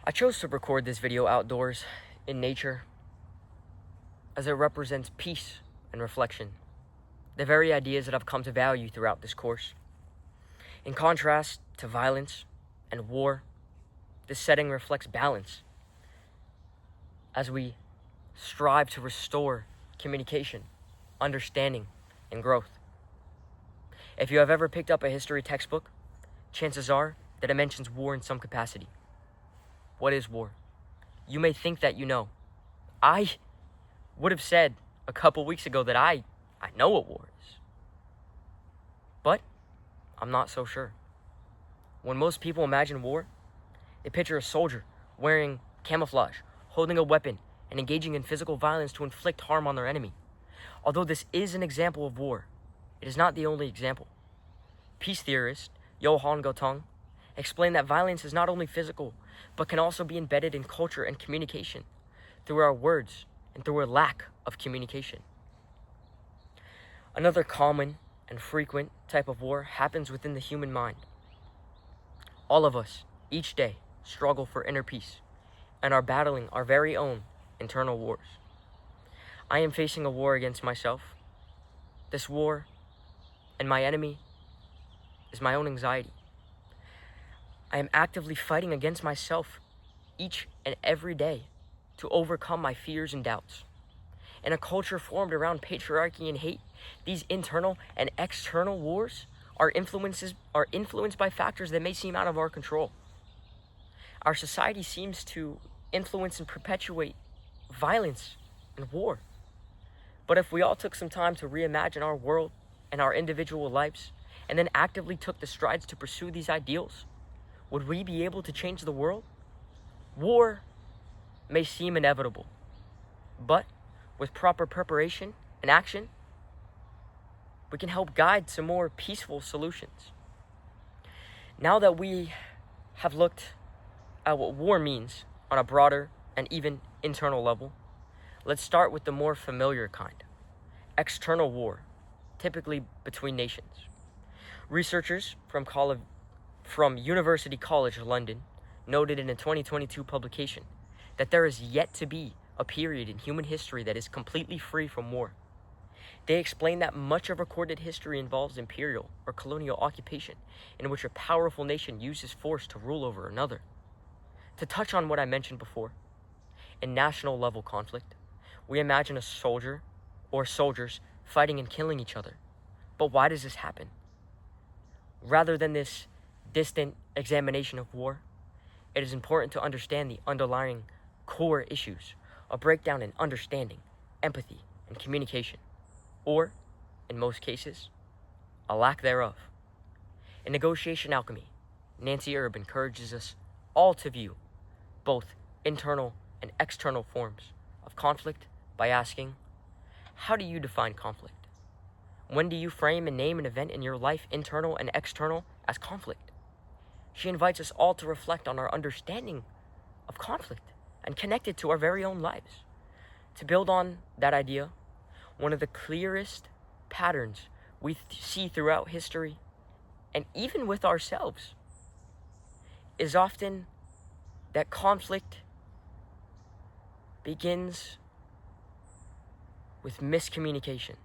I chose to record this video outdoors, in nature, as it represents peace and reflection, the very ideas that I've come to value throughout this course. In contrast to violence and war, this setting reflects balance as we strive to restore communication, understanding, and growth. If you have ever picked up a history textbook, chances are that it mentions war in some capacity. What is war? You may think that you know. I would have said a couple weeks ago that I know what war is. But I'm not so sure. When most people imagine war, they picture a soldier wearing camouflage, holding a weapon, and engaging in physical violence to inflict harm on their enemy. Although this is an example of war, it is not the only example. Peace theorist Johann Galtung explained that violence is not only physical, but can also be embedded in culture and communication through our words and through a lack of communication. Another common and frequent type of war happens within the human mind. All of us, each day, struggle for inner peace and are battling our very own internal wars. I am facing a war against myself. This war and my enemy is my own anxiety. I am actively fighting against myself each and every day to overcome my fears and doubts. In a culture formed around patriarchy and hate, these internal and external wars are influenced by factors that may seem out of our control. Our society seems to influence and perpetuate violence and war. But if we all took some time to reimagine our world and our individual lives, and then actively took the strides to pursue these ideals, would we be able to change the world? War may seem inevitable, but with proper preparation and action, we can help guide some more peaceful solutions. Now that we have looked at what war means on a broader and even internal level, let's start with the more familiar kind, external war, typically between nations. Researchers from University College London noted in a 2022 publication that there is yet to be a period in human history that is completely free from war. They explain that much of recorded history involves imperial or colonial occupation, in which a powerful nation uses force to rule over another. To touch on what I mentioned before, in national level conflict, we imagine a soldier or soldiers fighting and killing each other. But why does this happen? Rather than this distant examination of war, it is important to understand the underlying core issues, a breakdown in understanding, empathy, and communication, or, in most cases, a lack thereof. In Negotiation Alchemy, Nancy Erbe encourages us all to view both internal and external forms of conflict by asking, how do you define conflict? When do you frame and name an event in your life, internal and external, as conflict? She invites us all to reflect on our understanding of conflict and connect it to our very own lives. To build on that idea, one of the clearest patterns we see throughout history, and even with ourselves, is often that conflict begins with miscommunication.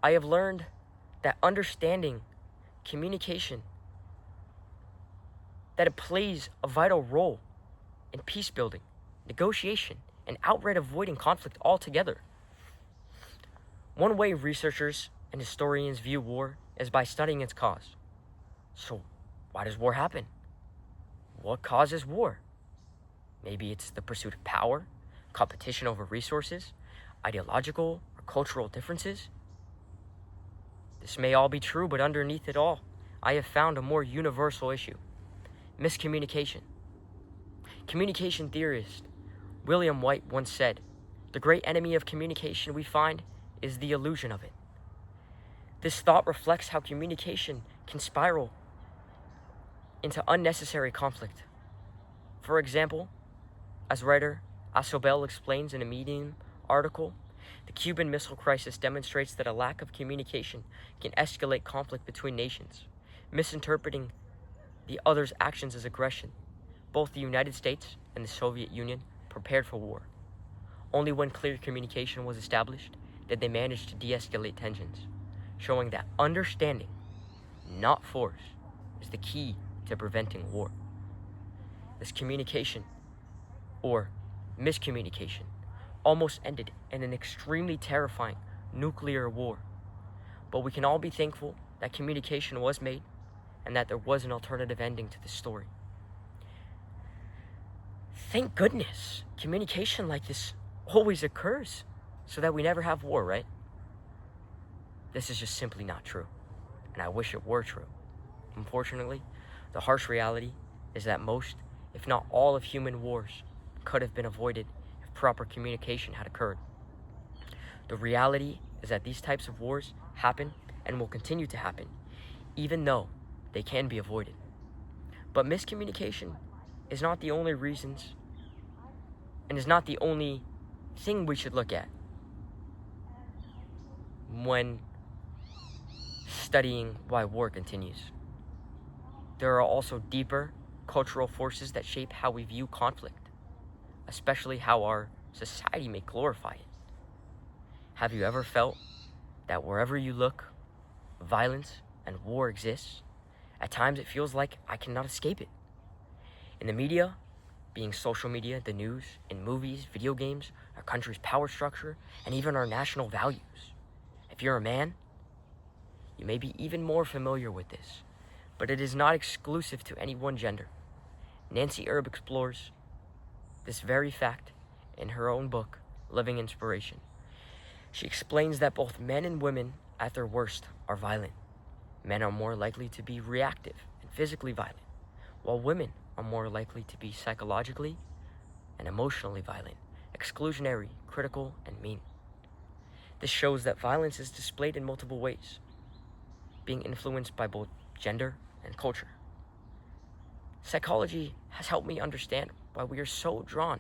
I have learned that understanding communication, that it plays a vital role in peace building, negotiation, and outright avoiding conflict altogether. One way researchers and historians view war is by studying its cause. So, why does war happen? What causes war? Maybe it's the pursuit of power, competition over resources, ideological or cultural differences. This may all be true, but underneath it all, I have found a more universal issue: miscommunication. Communication theorist William White once said, "The great enemy of communication we find is the illusion of it." This thought reflects how communication can spiral into unnecessary conflict. For example, as writer Asobel explains in a Medium article, the Cuban Missile Crisis demonstrates that a lack of communication can escalate conflict between nations, misinterpreting the other's actions as aggression, Both the United States and the Soviet Union prepared for war. Only when clear communication was established did they manage to de-escalate tensions, showing that understanding, not force, is the key to preventing war. This communication, or miscommunication, almost ended in an extremely terrifying nuclear war. But we can all be thankful that communication was made and that there was an alternative ending to the story. Thank goodness communication like this always occurs so that we never have war, right? This is just simply not true, and I wish it were true. Unfortunately, the harsh reality is that most, if not all, of human wars could have been avoided if proper communication had occurred. The reality is that these types of wars happen and will continue to happen, even though they can be avoided. But miscommunication is not the only reasons and is not the only thing we should look at when studying why war continues. There are also deeper cultural forces that shape how we view conflict, especially how our society may glorify it. Have you ever felt that wherever you look, violence and war exists? At times it feels like I cannot escape it. In the media, being social media, the news, in movies, video games, our country's power structure, and even our national values. If you're a man, you may be even more familiar with this, but it is not exclusive to any one gender. Nancy Erbe explores this very fact in her own book, Living Inspiration. She explains that both men and women at their worst are violent. Men are more likely to be reactive and physically violent, while women are more likely to be psychologically and emotionally violent, exclusionary, critical, and mean. This shows that violence is displayed in multiple ways, being influenced by both gender and culture. Psychology has helped me understand why we are so drawn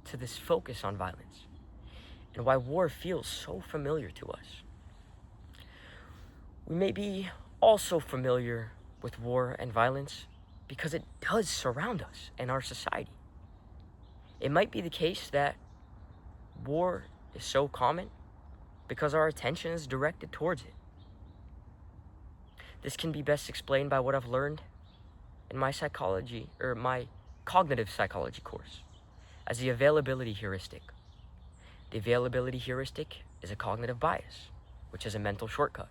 to this focus on violence, and why war feels so familiar to us. We may be also familiar with war and violence because it does surround us and our society. It might be the case that war is so common because our attention is directed towards it. This can be best explained by what I've learned in my cognitive psychology course as the availability heuristic. The availability heuristic is a cognitive bias, which is a mental shortcut.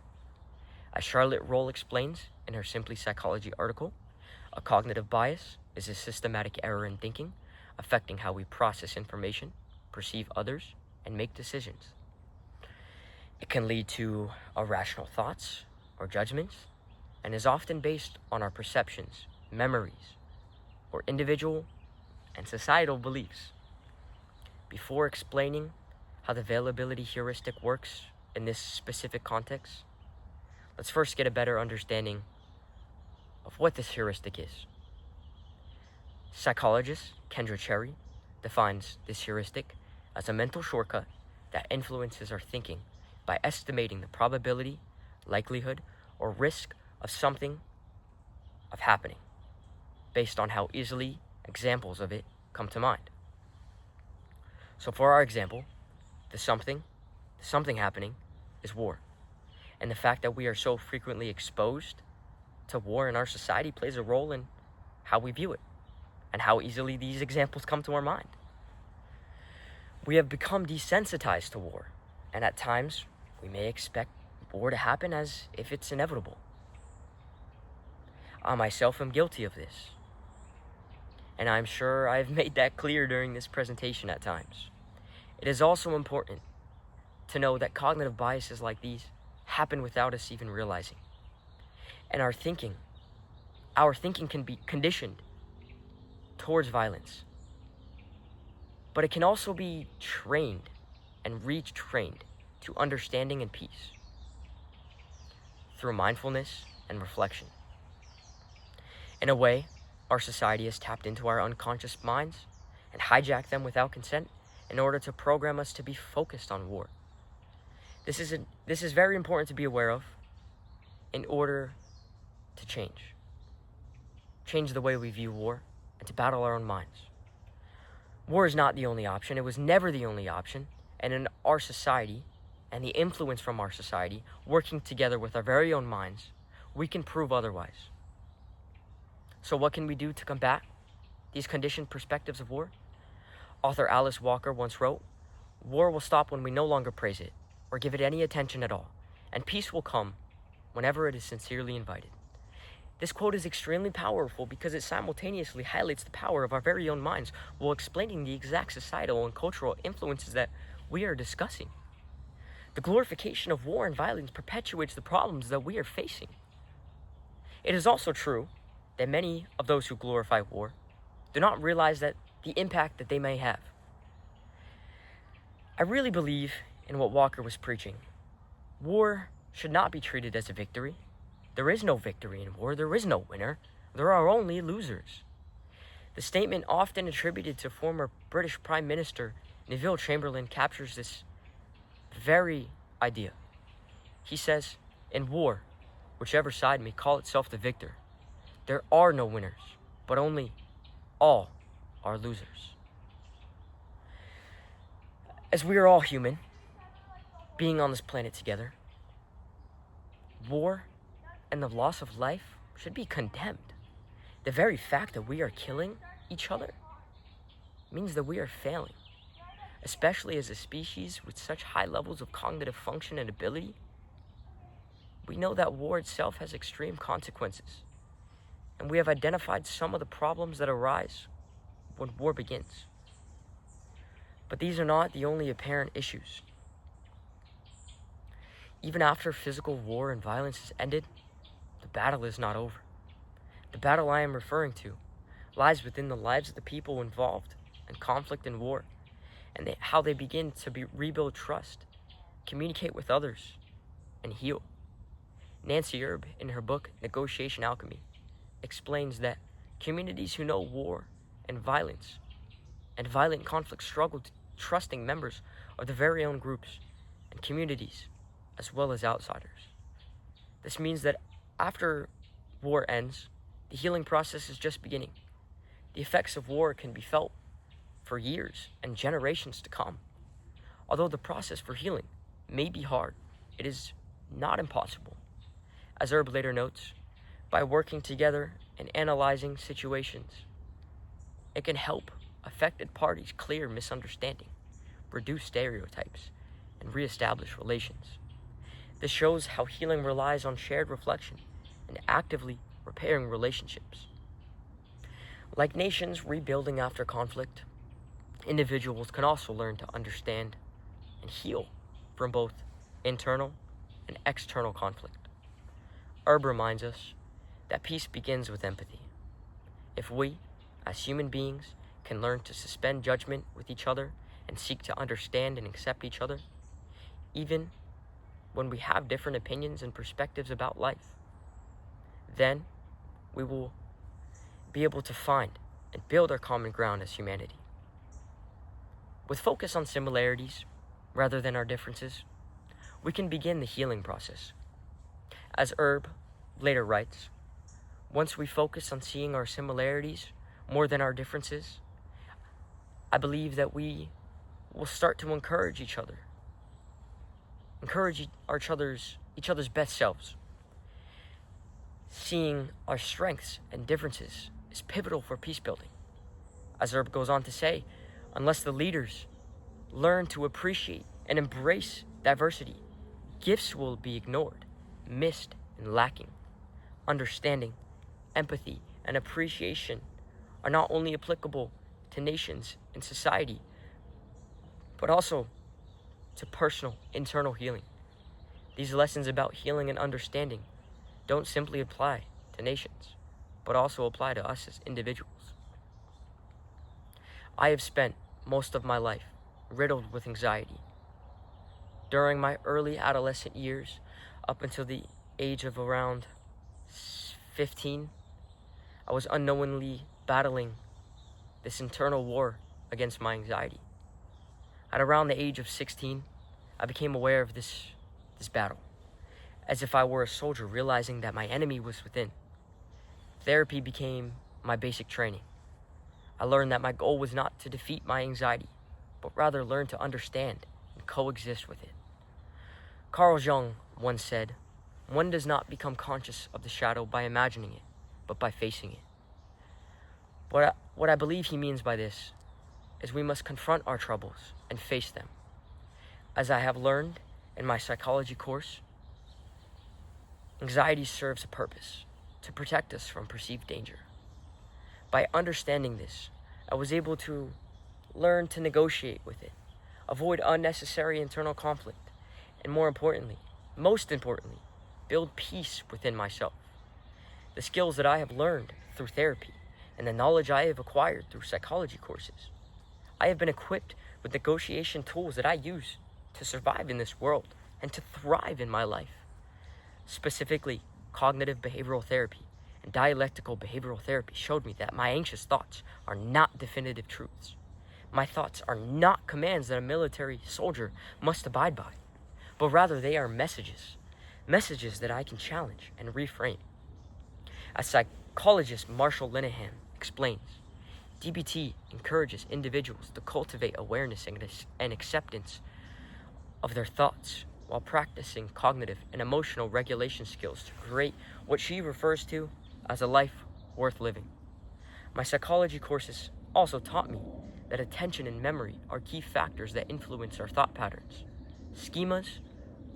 As Charlotte Roll explains in her Simply Psychology article, a cognitive bias is a systematic error in thinking affecting how we process information, perceive others, and make decisions. It can lead to irrational thoughts or judgments, and is often based on our perceptions, memories, or individual and societal beliefs. Before explaining how the availability heuristic works in this specific context, let's first get a better understanding of what this heuristic is. Psychologist Kendra Cherry defines this heuristic as a mental shortcut that influences our thinking by estimating the probability, likelihood, or risk of something of happening based on how easily examples of it come to mind. So for our example, the something happening is war. And the fact that we are so frequently exposed to war in our society plays a role in how we view it and how easily these examples come to our mind. We have become desensitized to war, and at times we may expect war to happen as if it's inevitable. I myself am guilty of this, and I'm sure I've made that clear during this presentation at times. It is also important to know that cognitive biases like these happen without us even realizing. And our thinking can be conditioned towards violence. But it can also be trained and retrained to understanding and peace through mindfulness and reflection. In a way, our society has tapped into our unconscious minds and hijacked them without consent in order to program us to be focused on war. This is very important to be aware of in order to change the way we view war and to battle our own minds. War is not the only option. It was never the only option. And in our society, and the influence from our society, working together with our very own minds, we can prove otherwise. So what can we do to combat these conditioned perspectives of war? Author Alice Walker once wrote, "War will stop when we no longer praise it, or give it any attention at all, and peace will come whenever it is sincerely invited." This quote is extremely powerful because it simultaneously highlights the power of our very own minds while explaining the exact societal and cultural influences that we are discussing. The glorification of war and violence perpetuates the problems that we are facing. It is also true that many of those who glorify war do not realize that the impact that they may have. I really believe in what Walker was preaching. War should not be treated as a victory. There is no victory in war. There is no winner. There are only losers. The statement often attributed to former British Prime Minister Neville Chamberlain captures this very idea. He says, "In war, whichever side may call itself the victor, there are no winners, but only all are losers." As we are all human, being on this planet together, war and the loss of life should be condemned. The very fact that we are killing each other means that we are failing, especially as a species with such high levels of cognitive function and ability. We know that war itself has extreme consequences, and we have identified some of the problems that arise when war begins. But these are not the only apparent issues. Even after physical war and violence is ended, the battle is not over. The battle I am referring to lies within the lives of the people involved in conflict and war, and how they begin to rebuild trust, communicate with others, and heal. Nancy Erbe, in her book Negotiation Alchemy, explains that communities who know war and violence and violent conflict struggle to trusting members of their very own groups and communities, as well as outsiders. This means that after war ends, the healing process is just beginning. The effects of war can be felt for years and generations to come. Although the process for healing may be hard, it is not impossible. As Erbe later notes, by working together and analyzing situations, it can help affected parties clear misunderstanding, reduce stereotypes, and reestablish relations. This shows how healing relies on shared reflection and actively repairing relationships. Like nations rebuilding after conflict, individuals can also learn to understand and heal from both internal and external conflict. Erbe reminds us that peace begins with empathy. If we, as human beings, can learn to suspend judgment with each other and seek to understand and accept each other, even when we have different opinions and perspectives about life, then we will be able to find and build our common ground as humanity. With focus on similarities rather than our differences, we can begin the healing process. As Erbe later writes, once we focus on seeing our similarities more than our differences, I believe that we will start to encourage each other, encourage each other's best selves. Seeing our strengths and differences is pivotal for peace building. As Erbe goes on to say, unless the leaders learn to appreciate and embrace diversity, gifts will be ignored, missed, and lacking. Understanding, empathy, and appreciation are not only applicable to nations and society, but also to personal, internal healing. These lessons about healing and understanding don't simply apply to nations, but also apply to us as individuals. I have spent most of my life riddled with anxiety. During my early adolescent years, up until the age of around 15, I was unknowingly battling this internal war against my anxiety. At around the age of 16, I became aware of this battle, as if I were a soldier realizing that my enemy was within. Therapy became my basic training. I learned that my goal was not to defeat my anxiety, but rather learn to understand and coexist with it. Carl Jung once said, "One does not become conscious of the shadow by imagining it, but by facing it." What I believe he means by this is we must confront our troubles and face them. As I have learned in my psychology course, anxiety serves a purpose to protect us from perceived danger. By understanding this, I was able to learn to negotiate with it, avoid unnecessary internal conflict, and most importantly, build peace within myself. The skills that I have learned through therapy and the knowledge I have acquired through psychology courses, I have been equipped with negotiation tools that I use to survive in this world and to thrive in my life. Specifically, cognitive behavioral therapy and dialectical behavioral therapy showed me that my anxious thoughts are not definitive truths. My thoughts are not commands that a military soldier must abide by, but rather they are messages that I can challenge and reframe. As psychologist Marshall Linehan explains, DBT encourages individuals to cultivate awareness and acceptance of their thoughts while practicing cognitive and emotional regulation skills to create what she refers to as a life worth living. My psychology courses also taught me that attention and memory are key factors that influence our thought patterns. Schemas,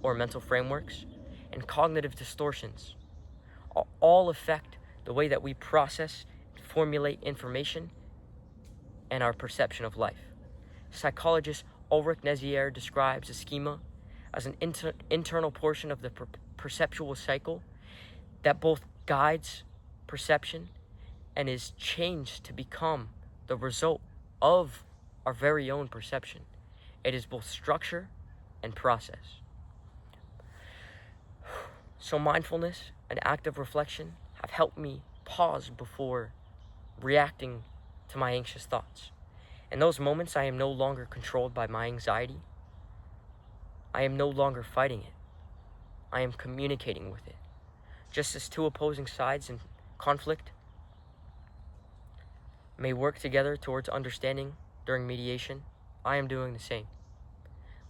or mental frameworks, and cognitive distortions all affect the way that we process and formulate information and our perception of life. Psychologist Ulrich Nezier describes a schema as an internal portion of the perceptual cycle that both guides perception and is changed to become the result of our very own perception. It is both structure and process. So mindfulness and active reflection have helped me pause before reacting to my anxious thoughts. In those moments, I am no longer controlled by my anxiety. I am no longer fighting it. I am communicating with it. Just as two opposing sides in conflict may work together towards understanding during mediation, I am doing the same.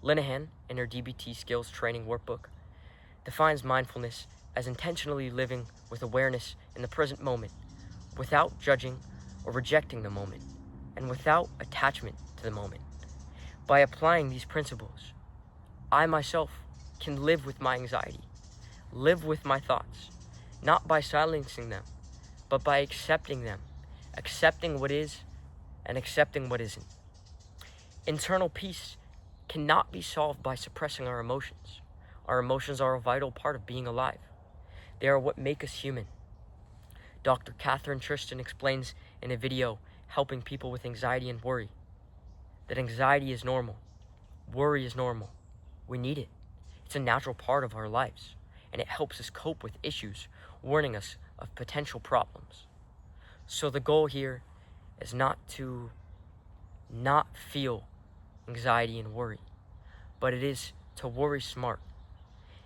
Linehan, in her DBT skills training workbook, defines mindfulness as intentionally living with awareness in the present moment, without judging or rejecting the moment, and without attachment to the moment. By applying these principles, I myself can live with my anxiety, live with my thoughts, not by silencing them, but by accepting them, accepting what is and accepting what isn't. Internal peace cannot be solved by suppressing our emotions. Our emotions are a vital part of being alive. They are what make us human. Dr. Catherine Tristan explains in a video helping people with anxiety and worry that anxiety is normal, worry is normal. We need it. It's a natural part of our lives, and it helps us cope with issues, warning us of potential problems. So the goal here is not to not feel anxiety and worry, but it is to worry smart.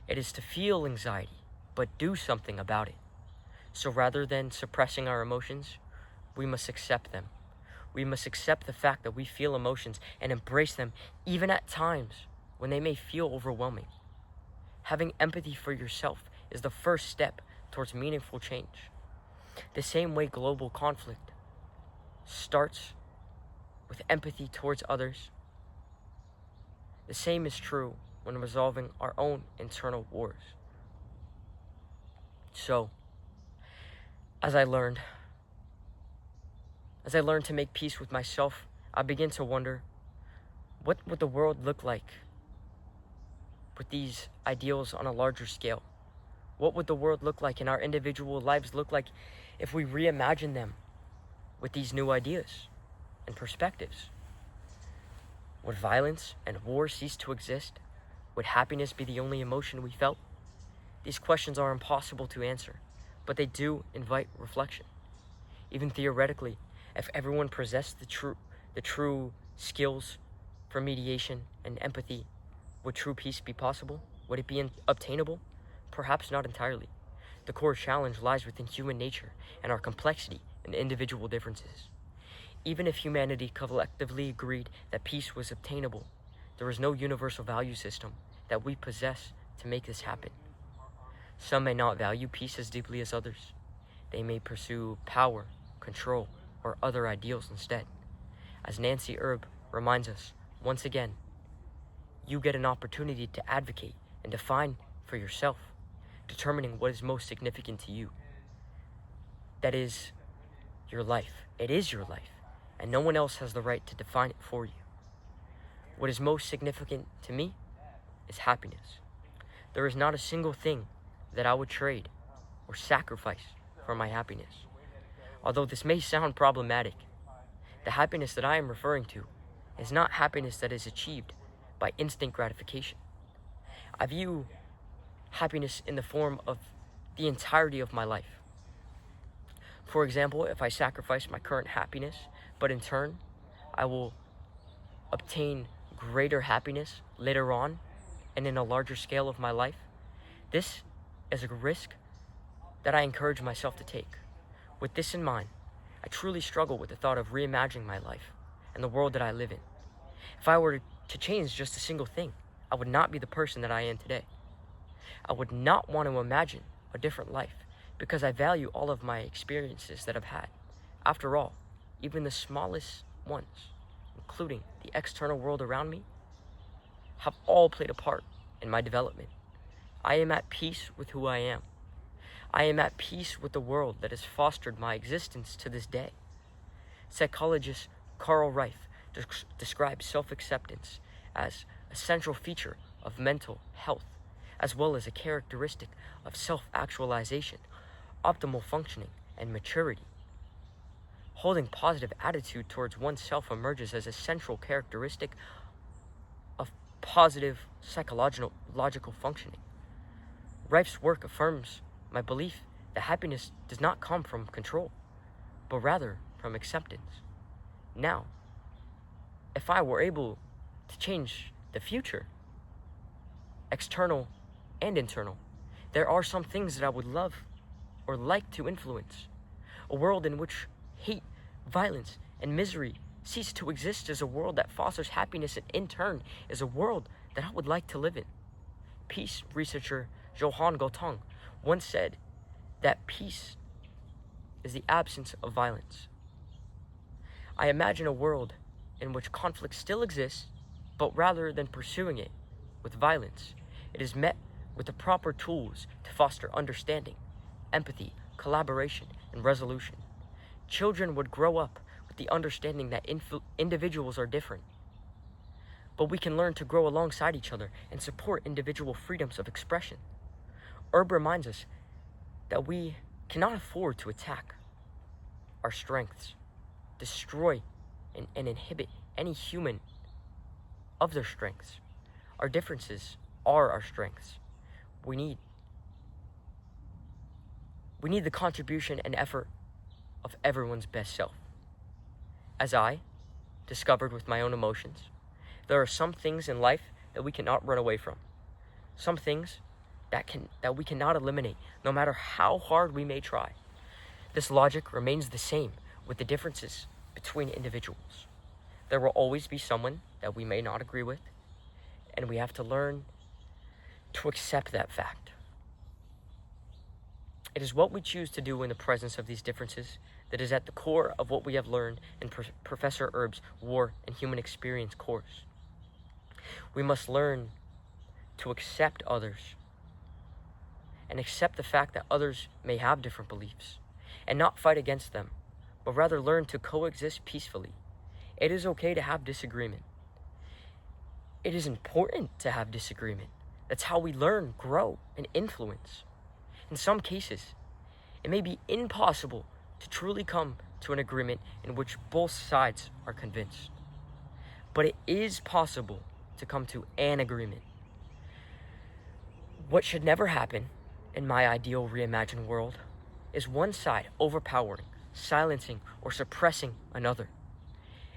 It is to feel anxiety, but do something about it. So rather than suppressing our emotions, we must accept them. We must accept the fact that we feel emotions and embrace them even at times when they may feel overwhelming. Having empathy for yourself is the first step towards meaningful change. The same way global conflict starts with empathy towards others, the same is true when resolving our own internal wars. So, as I learned to make peace with myself, I begin to wonder, what would the world look like with these ideals on a larger scale? What would the world look like and our individual lives look like if we reimagine them with these new ideas and perspectives? Would violence and war cease to exist? Would happiness be the only emotion we felt? These questions are impossible to answer, but they do invite reflection. Even theoretically, if everyone possessed the true skills for mediation and empathy, would true peace be possible? Would it be obtainable? Perhaps not entirely. The core challenge lies within human nature and our complexity and individual differences. Even if humanity collectively agreed that peace was obtainable, there is no universal value system that we possess to make this happen. Some may not value peace as deeply as others. They may pursue power, control, or other ideals instead. As Nancy Erbe reminds us, once again, you get an opportunity to advocate and define for yourself, determining what is most significant to you. That is your life. It is your life, and no one else has the right to define it for you. What is most significant to me is happiness. There is not a single thing that I would trade or sacrifice for my happiness. Although this may sound problematic, the happiness that I am referring to is not happiness that is achieved by instant gratification. I view happiness in the form of the entirety of my life. For example, if I sacrifice my current happiness, but in turn, I will obtain greater happiness later on and in a larger scale of my life, this is a risk that I encourage myself to take. With this in mind, I truly struggle with the thought of reimagining my life and the world that I live in. If I were to change just a single thing, I would not be the person that I am today. I would not want to imagine a different life because I value all of my experiences that I've had. After all, even the smallest ones, including the external world around me, have all played a part in my development. I am at peace with who I am. I am at peace with the world that has fostered my existence to this day. Psychologist Carl Reif describes self-acceptance as a central feature of mental health, as well as a characteristic of self-actualization, optimal functioning, and maturity. Holding positive attitude towards oneself emerges as a central characteristic of positive psychological functioning. Reif's work affirms my belief that happiness does not come from control, but rather from acceptance. Now, if I were able to change the future, external and internal, there are some things that I would love or like to influence. A world in which hate, violence, and misery cease to exist is a world that fosters happiness, and in turn is a world that I would like to live in. Peace researcher Johan Galtung once said that peace is the absence of violence. I imagine a world in which conflict still exists, but rather than pursuing it with violence, it is met with the proper tools to foster understanding, empathy, collaboration, and resolution. Children would grow up with the understanding that individuals are different, but we can learn to grow alongside each other and support individual freedoms of expression. Erbe reminds us that we cannot afford to attack our strengths, destroy and inhibit any human of their strengths. Our differences are our strengths. We need the contribution and effort of everyone's best self. As I discovered with my own emotions, there are some things in life that we cannot run away from. Some things that we cannot eliminate, no matter how hard we may try. This logic remains the same with the differences between individuals. There will always be someone that we may not agree with, and we have to learn to accept that fact. It is what we choose to do in the presence of these differences that is at the core of what we have learned in Professor Erbe's War and Human Experience course. We must learn to accept others and accept the fact that others may have different beliefs and not fight against them, but rather learn to coexist peacefully. It is okay to have disagreement. It is important to have disagreement. That's how we learn, grow, and influence. In some cases, it may be impossible to truly come to an agreement in which both sides are convinced. But it is possible to come to an agreement. What should never happen in my ideal reimagined world is one side overpowering, silencing, or suppressing another.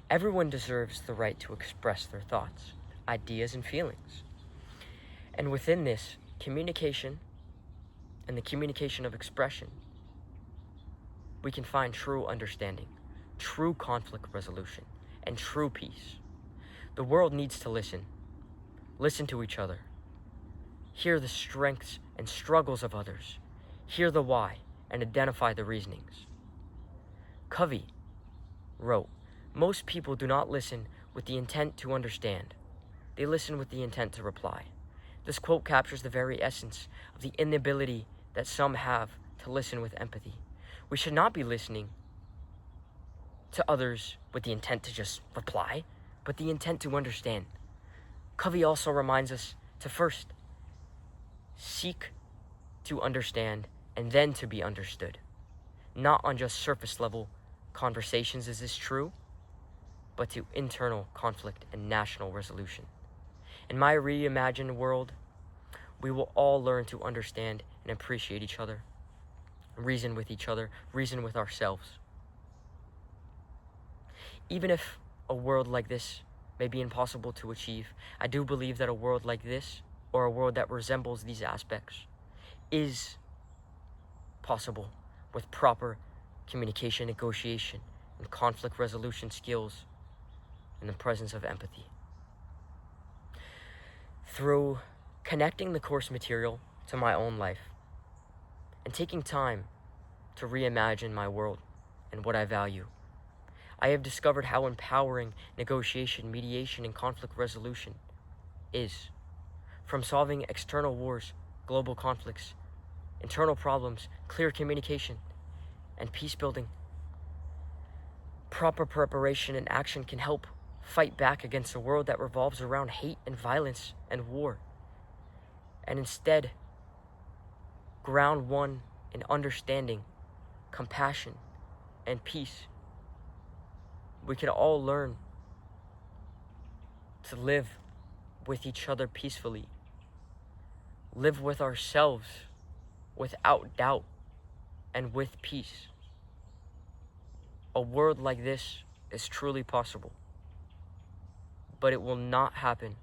Everyone deserves the right to express their thoughts, ideas, and feelings. And within this, communication and the communication of expression, we can find true understanding, true conflict resolution, and true peace. The world needs to listen. Listen to each other. Hear the strengths and struggles of others. Hear the why and identify the reasonings. Covey wrote, "Most people do not listen with the intent to understand. They listen with the intent to reply." This quote captures the very essence of the inability that some have to listen with empathy. We should not be listening to others with the intent to just reply, but the intent to understand. Covey also reminds us to first seek to understand and then to be understood. Not on just surface level conversations is this true, but to internal conflict and national resolution. In my reimagined world, we will all learn to understand and appreciate each other, reason with each other, reason with ourselves. Even if a world like this may be impossible to achieve, I do believe that a world like this, or a world that resembles these aspects, is possible with proper communication, negotiation, and conflict resolution skills in the presence of empathy. Through connecting the course material to my own life and taking time to reimagine my world and what I value, I have discovered how empowering negotiation, mediation, and conflict resolution is. From solving external wars, global conflicts, internal problems, clear communication, and peace building, proper preparation and action can help fight back against a world that revolves around hate and violence and war, and instead ground one in understanding, compassion, and peace. We can all learn to live with each other peacefully, live with ourselves without doubt and with peace. A world like this is truly possible, but it will not happen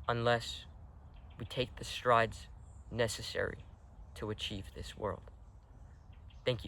unless we take the strides necessary to achieve this world. Thank you.